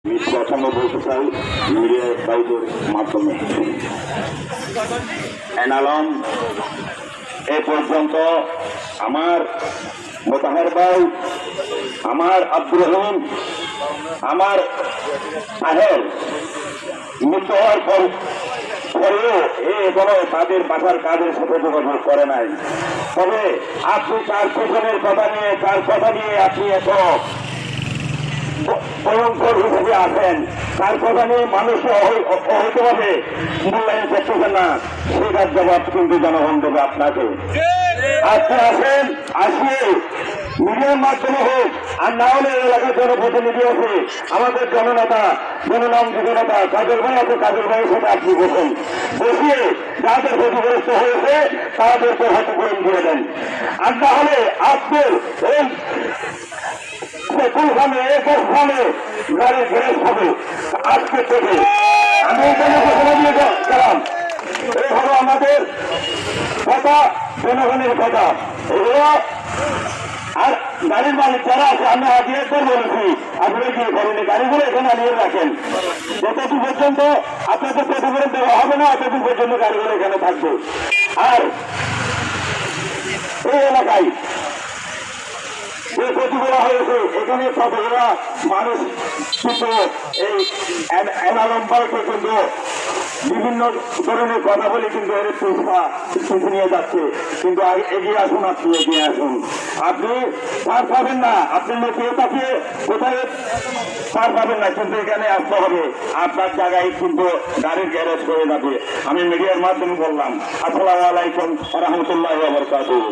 প্রথমে বলতে চাই মিডিয়া বাইরের মাধ্যমে এনালম এ পর্যন্ত আমার মোতাহের ভাই, আমার আব্দুর রহিম, আমার আহের মৃত্যু হওয়ার পরেও এখনো তাদের বাসার কাজের সাথে যোগাযোগ করে নাই। তবে আপনি তার পেছনের কথা নিয়ে আপনি এত ভয়ঙ্কর হিসেবে আছেন, তার কথা নিয়ে মানুষ অহৈতভাবে মূল্যায়ন করতেছেন না, সেটার জবাব কিন্তু জনগণ দেবে আপনাকে। আপনি আসেন, আসিয়ে মিডিয়ার মাধ্যমে হোক আর না হলে এলাকার জনপ্রতিনিধি আছে, আমাদের জননেতা জননাম জননেতা কাজল ভাই আছে, কাজল ভাইয়ের সাথে আপনি বসুন, বসিয়ে যাদের ক্ষতিগ্রস্ত হয়েছে তাদেরকে ক্ষতিপূরণ করে দেন। আর না হলে আপনার এই গাড়ির গ্যারেজ হবে আজকে থেকে। আমি এখানে ঘোষণা দিয়ে গেলাম, এই হলো আমাদের কথা, জনগণের কথা। এগুলো আর গাড়ির মালিক যারা আছে আমি আগে একবার বলেছি, আপনারা কি করেন গাড়িগুলো এখানে আনিয়ে রাখেন, যতটুকু পর্যন্ত আপনাদের ক্ষতিপূরণ দেওয়া হবে না ততটুকু পর্যন্ত গাড়িগুলো এখানে থাকবে। আর এই এলাকায় যে ক্ষতিগুলো হয়েছে এখানে কতগুলা মানুষ কিন্তু এই এনালম ভাইকে কিন্তু বিভিন্ন ধরনের কথা বলে কিন্তু এর পিছু নিয়ে যাচ্ছে। কিন্তু এগিয়ে আসুন, আপনি এগিয়ে আসুন, আপনি পার পাবেন না, আপনি লোকে তাকিয়ে কোথায় পার পাবেন না, কিন্তু এখানে আসতে হবে, আপনার জায়গায় কিন্তু গাড়ির গ্যারেজ হয়ে যাবে। আমি মিডিয়ার মাধ্যমে বললাম। আসসালামু আলাইকুম ওয়া রাহমাতুল্লাহি ওয়া বারাকাতুহু।